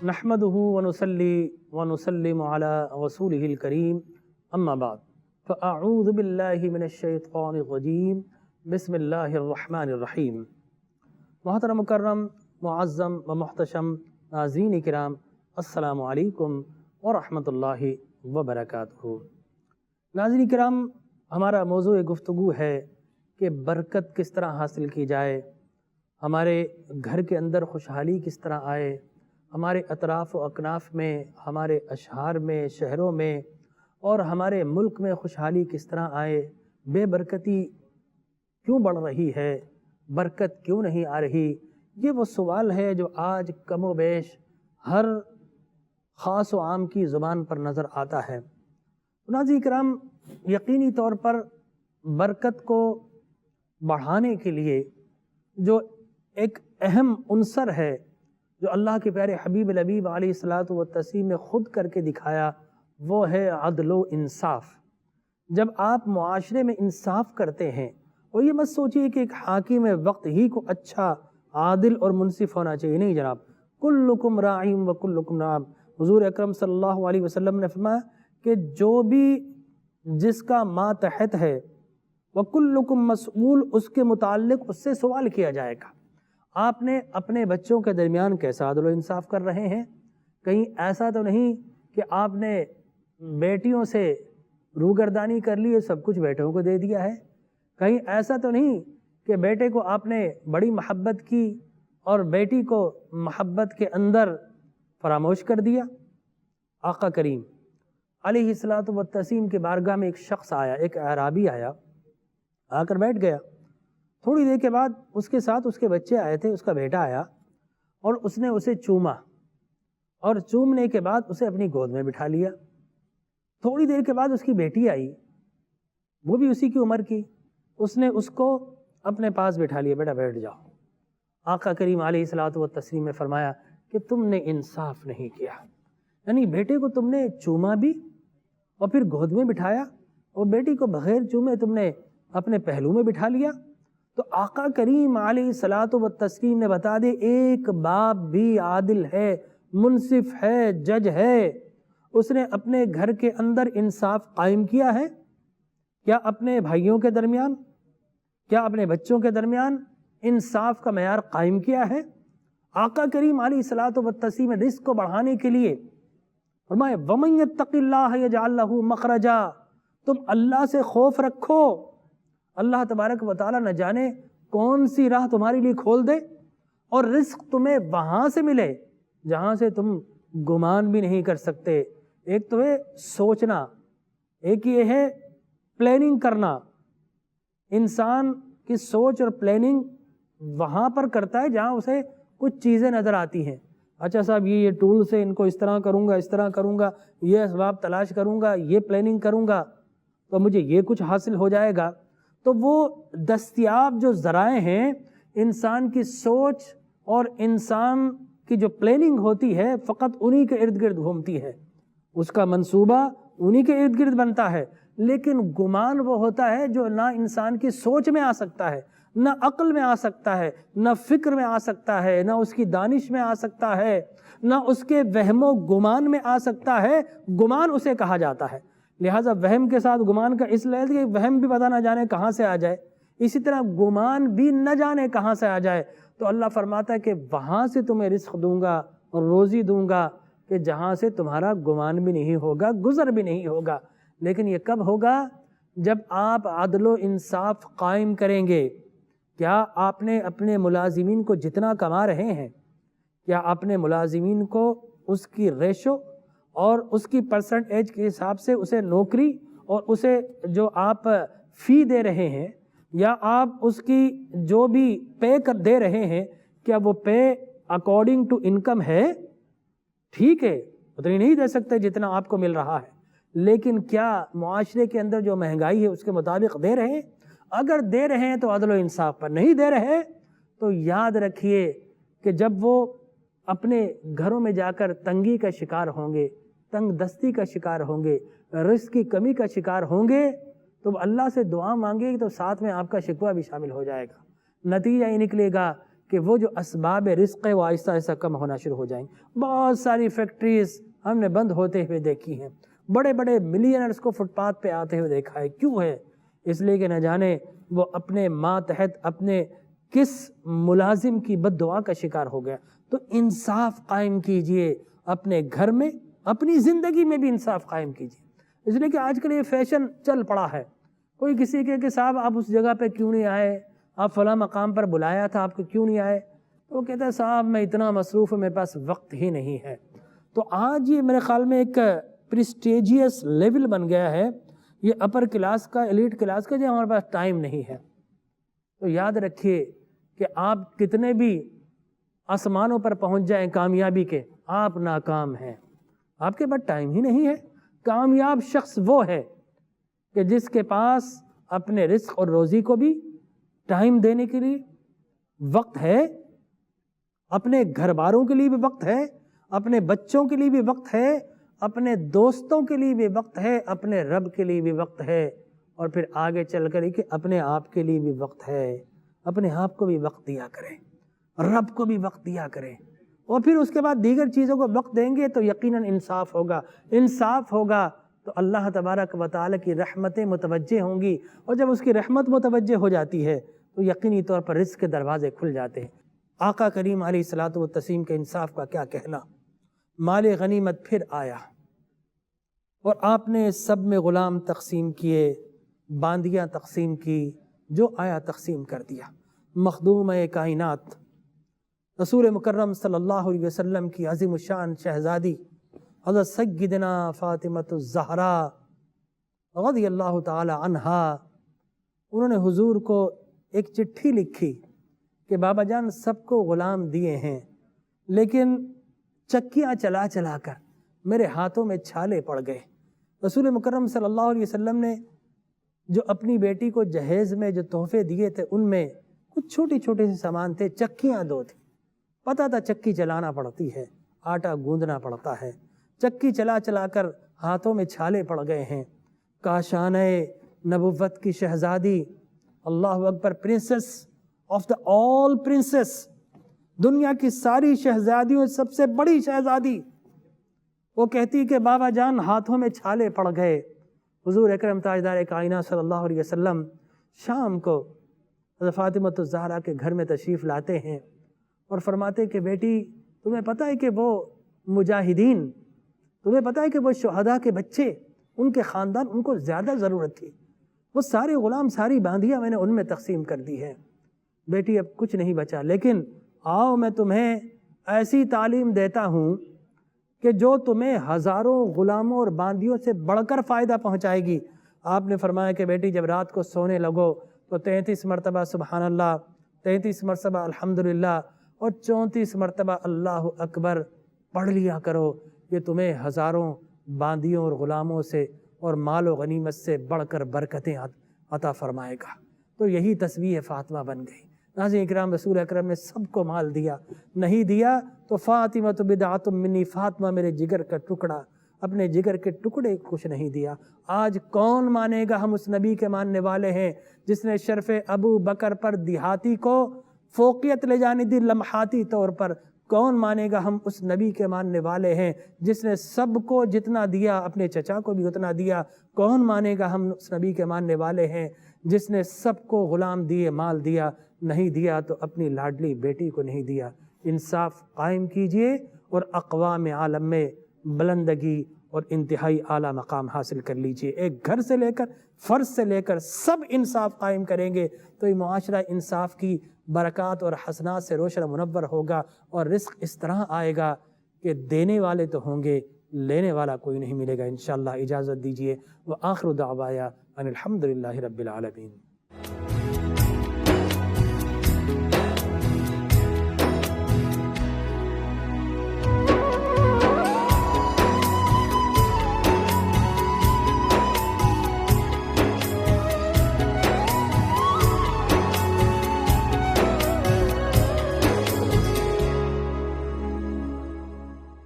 نحمده ونصلي ونسلم على رسوله الكريم اما بعد فاعوذ باللہ من الشیطان الرجیم بسم اللہ الرحمن الرحیم۔ محترم مکرم معظم و محتشم ناظرین کرام، السلام علیکم ورحمۃ اللہ وبرکاتہ۔ ناظرین کرام، ہمارا موضوع گفتگو ہے کہ برکت کس طرح حاصل کی جائے، ہمارے گھر کے اندر خوشحالی کس طرح آئے، ہمارے اطراف و اکناف میں، ہمارے اشہار میں، شہروں میں اور ہمارے ملک میں خوشحالی کس طرح آئے، بے برکتی کیوں بڑھ رہی ہے، برکت کیوں نہیں آ رہی۔ یہ وہ سوال ہے جو آج کم و بیش ہر خاص و عام کی زبان پر نظر آتا ہے۔ ناظرین کرام، یقینی طور پر برکت کو بڑھانے کے لیے جو ایک اہم عنصر ہے، جو اللہ کے پیارے حبیب الحبیب علیہ الصلاۃ والتسلیم نے خود کر کے دکھایا، وہ ہے عدل و انصاف۔ جب آپ معاشرے میں انصاف کرتے ہیں، اور یہ مت سوچیے کہ ایک حاکم وقت ہی کو اچھا، عادل اور منصف ہونا چاہیے، نہیں جناب، کلکم راع و کلکم راع۔ حضور اکرم صلی اللہ علیہ وسلم نے فرمایا کہ جو بھی جس کا ماتحت ہے وَكُلُّكُمْ مسئول، اس کے متعلق اس سے سوال کیا جائے گا۔ آپ نے اپنے بچوں کے درمیان کیسا عدل و انصاف کر رہے ہیں؟ کہیں ایسا تو نہیں کہ آپ نے بیٹیوں سے روگردانی کر لی، سب کچھ بیٹوں کو دے دیا ہے؟ کہیں ایسا تو نہیں کہ بیٹے کو آپ نے بڑی محبت کی اور بیٹی کو محبت کے اندر فراموش کر دیا؟ آقا کریم علیہ الصلاۃ والتسلیم کے بارگاہ میں ایک شخص آیا، ایک اعرابی آیا، آ کر بیٹھ گیا۔ تھوڑی دیر کے بعد اس کے ساتھ اس کے بچے آئے تھے، اس کا بیٹا آیا اور اس نے اسے چوما، اور چومنے کے بعد اسے اپنی گود میں بٹھا لیا۔ تھوڑی دیر کے بعد اس کی بیٹی آئی، وہ بھی اسی کی عمر کی، اس نے اس کو اپنے پاس بٹھا لیا، بیٹا بیٹھ جاؤ۔ آقا کریم علیہ الصلاۃ والتسلیم نے فرمایا کہ تم نے انصاف نہیں کیا، یعنی بیٹے کو تم نے چوما بھی اور پھر گود میں بٹھایا، اور بیٹی کو بغیر چومے تم نے اپنے پہلو میں بٹھا لیا۔ تو آقا کریم علیہ الصلاۃ والتسلیم نے بتا دے، ایک باپ بھی عادل ہے، منصف ہے، جج ہے، اس نے اپنے گھر کے اندر انصاف قائم کیا ہے؟ کیا اپنے بھائیوں کے درمیان، کیا اپنے بچوں کے درمیان انصاف کا معیار قائم کیا ہے؟ آقا کریم علیہ الصلاۃ والتسلیم نے رزق کو بڑھانے کے لیے فرمایا وَمَن يَتَّقِ اللَّهَ يَجْعَل لَّهُ مَخْرَجًا، تم اللہ سے خوف رکھو، اللہ تبارک و تعالیٰ نہ جانے کون سی راہ تمہارے لیے کھول دے، اور رزق تمہیں وہاں سے ملے جہاں سے تم گمان بھی نہیں کر سکتے۔ ایک تو ہے سوچنا، ایک یہ ہے پلاننگ کرنا۔ انسان کی سوچ اور پلاننگ وہاں پر کرتا ہے جہاں اسے کچھ چیزیں نظر آتی ہیں۔ اچھا صاحب، یہ ٹول سے ان کو اس طرح کروں گا، اس طرح کروں گا، یہ اسباب تلاش کروں گا، یہ پلاننگ کروں گا تو مجھے یہ کچھ حاصل ہو جائے گا۔ تو وہ دستیاب جو ذرائع ہیں، انسان کی سوچ اور انسان کی جو پلاننگ ہوتی ہے، فقط انہی کے ارد گرد گھومتی ہے، اس کا منصوبہ انہی کے ارد گرد بنتا ہے۔ لیکن گمان وہ ہوتا ہے جو نہ انسان کی سوچ میں آ سکتا ہے، نہ عقل میں آ سکتا ہے، نہ فکر میں آ سکتا ہے، نہ اس کی دانش میں آ سکتا ہے، نہ اس کے وہم و گمان میں آ سکتا ہے۔ گمان اسے کہا جاتا ہے۔ لہٰذا وہم کے ساتھ گمان کا اس لیے کہ وہم بھی پتہ نہ جانے کہاں سے آ جائے، اسی طرح گمان بھی نہ جانے کہاں سے آ جائے۔ تو اللہ فرماتا ہے کہ وہاں سے تمہیں رزق دوں گا اور روزی دوں گا کہ جہاں سے تمہارا گمان بھی نہیں ہوگا، گزر بھی نہیں ہوگا۔ لیکن یہ کب ہوگا؟ جب آپ عدل و انصاف قائم کریں گے۔ کیا آپ نے اپنے ملازمین کو جتنا کما رہے ہیں، کیا اپنے ملازمین کو اس کی ریشو اور اس کی پرسنٹیج کے حساب سے اسے نوکری اور اسے جو آپ فی دے رہے ہیں، یا آپ اس کی جو بھی پے کر دے رہے ہیں، کیا وہ پے اکارڈنگ ٹو انکم ہے؟ ٹھیک ہے، اتنی نہیں دے سکتے جتنا آپ کو مل رہا ہے، لیکن کیا معاشرے کے اندر جو مہنگائی ہے اس کے مطابق دے رہے ہیں؟ اگر دے رہے ہیں تو عدل و انصاف پر، نہیں دے رہے تو یاد رکھیے کہ جب وہ اپنے گھروں میں جا کر تنگی کا شکار ہوں گے، تنگ دستی کا شکار ہوں گے، رزق کی کمی کا شکار ہوں گے، تو اللہ سے دعا مانگے گی تو ساتھ میں آپ کا شکوہ بھی شامل ہو جائے گا۔ نتیجہ یہ نکلے گا کہ وہ جو اسباب رزق ہے وہ آہستہ آہستہ کم ہونا شروع ہو جائیں گے۔ بہت ساری فیکٹریز ہم نے بند ہوتے ہوئے دیکھی ہیں، بڑے بڑے ملینرز کو فٹ پاتھ پہ آتے ہوئے دیکھا ہے۔ کیوں ہے؟ اس لیے کہ نہ جانے وہ اپنے ماتحت اپنے کس ملازم کی بد دعا کا شکار ہو گیا۔ تو انصاف قائم کیجئے اپنے گھر میں، اپنی زندگی میں بھی انصاف قائم کیجئے۔ اس لیے کہ آج کل یہ فیشن چل پڑا ہے، کوئی کسی کہ صاحب آپ اس جگہ پہ کیوں نہیں آئے، آپ فلاں مقام پر بلایا تھا آپ کو کیوں نہیں آئے، تو وہ کہتا ہے صاحب میں اتنا مصروف ہوں، میرے پاس وقت ہی نہیں ہے۔ تو آج یہ میرے خیال میں ایک پریسٹیجیس لیول بن گیا ہے، یہ اپر کلاس کا، ایلیٹ کلاس کا، جو ہمارے پاس ٹائم نہیں ہے۔ تو یاد رکھیے کہ آپ کتنے بھی آسمانوں پر پہنچ جائیں کامیابی کے، آپ ناکام ہیں، آپ کے پاس ٹائم ہی نہیں ہے۔ کامیاب شخص وہ ہے کہ جس کے پاس اپنے رزق اور روزی کو بھی ٹائم دینے کے لیے وقت ہے، اپنے گھر والوں کے لیے بھی وقت ہے، اپنے بچوں کے لیے بھی وقت ہے، اپنے دوستوں کے لیے بھی وقت ہے، اپنے رب کے لیے بھی وقت ہے، اور پھر آگے چل کر کہ اپنے آپ کے لیے بھی وقت ہے۔ اپنے آپ کو بھی وقت دیا کریں، رب کو بھی وقت دیا کریں، اور پھر اس کے بعد دیگر چیزوں کو وقت دیں گے تو یقیناً انصاف ہوگا۔ انصاف ہوگا تو اللہ تبارک و تعالیٰ کی رحمتیں متوجہ ہوں گی، اور جب اس کی رحمت متوجہ ہو جاتی ہے تو یقینی طور پر رزق کے دروازے کھل جاتے ہیں۔ آقا کریم علیہ الصلوۃ والتسلیم کے انصاف کا کیا کہنا۔ مال غنیمت پھر آیا اور آپ نے سب میں غلام تقسیم کیے، باندیاں تقسیم کی، جو آیا تقسیم کر دیا۔ مخدوم کائنات رسول مکرم صلی اللہ علیہ وسلم کی عظیم الشان شہزادی حضرت سیدنا فاطمۃ الزہرا رضی اللہ تعالی عنہا، انہوں نے حضور کو ایک چٹھی لکھی کہ بابا جان سب کو غلام دیے ہیں، لیکن چکیاں چلا چلا کر میرے ہاتھوں میں چھالے پڑ گئے۔ رسول مکرم صلی اللہ علیہ وسلم نے جو اپنی بیٹی کو جہیز میں جو تحفے دیے تھے ان میں کچھ چھوٹے چھوٹے سے سامان تھے، چکیاں دو تھیں۔ پتہ تھا چکی چلانا پڑتی ہے، آٹا گوندنا پڑتا ہے، چکی چلا چلا کر ہاتھوں میں چھالے پڑ گئے ہیں۔ کاشانہ نبوت کی شہزادی، اللہ اکبر، princess of the all princess, دنیا کی ساری شہزادیوں سب سے بڑی شہزادی، وہ کہتی کہ بابا جان ہاتھوں میں چھالے پڑ گئے۔ حضور اکرم تاجدار کائنات صلی اللہ علیہ وسلم شام کو حضرت فاطمۃ الزہرا کے گھر میں تشریف لاتے ہیں اور فرماتے کہ بیٹی تمہیں پتہ ہے کہ وہ مجاہدین، تمہیں پتہ ہے کہ وہ شہداء کے بچے، ان کے خاندان، ان کو زیادہ ضرورت تھی، وہ سارے غلام، ساری باندیاں میں نے ان میں تقسیم کر دی ہے، بیٹی اب کچھ نہیں بچا، لیکن آؤ میں تمہیں ایسی تعلیم دیتا ہوں کہ جو تمہیں ہزاروں غلاموں اور باندیوں سے بڑھ کر فائدہ پہنچائے گی۔ آپ نے فرمایا کہ بیٹی جب رات کو سونے لگو تو 33 مرتبہ سبحان اللہ، 33 مرتبہ الحمدللہ اور 34 مرتبہ اللہ اکبر پڑھ لیا کرو، یہ تمہیں ہزاروں باندیوں اور غلاموں سے اور مال و غنیمت سے بڑھ کر برکتیں عطا فرمائے گا۔ تو یہی تسبیح فاطمہ بن گئی۔ ناظرین اکرام، رسول اکرم نے سب کو مال دیا، نہیں دیا تو فاطمہ تو بدعۃ منی، فاطمہ میرے جگر کا ٹکڑا، اپنے جگر کے ٹکڑے کچھ نہیں دیا۔ آج کون مانے گا ہم اس نبی کے ماننے والے ہیں جس نے شرف ابو بکر پر دیہاتی کو فوقیت لے جانے دی لمحاتی طور پر؟ کون مانے گا ہم اس نبی کے ماننے والے ہیں جس نے سب کو جتنا دیا اپنے چچا کو بھی اتنا دیا؟ کون مانے گا ہم اس نبی کے ماننے والے ہیں جس نے سب کو غلام دیے، مال دیا؟ نہیں دیا تو اپنی لاڈلی بیٹی کو نہیں دیا۔ انصاف قائم کیجئے اور اقوام عالم میں بلندگی اور انتہائی اعلیٰ مقام حاصل کر لیجئے۔ ایک گھر سے لے کر، فرد سے لے کر سب انصاف قائم کریں گے تو یہ معاشرہ انصاف کی برکات اور حسنات سے روشن منور ہوگا، اور رزق اس طرح آئے گا کہ دینے والے تو ہوں گے، لینے والا کوئی نہیں ملے گا۔ انشاءاللہ اجازت دیجئے، وآخر دعوایا ان الحمدللہ رب العالمین۔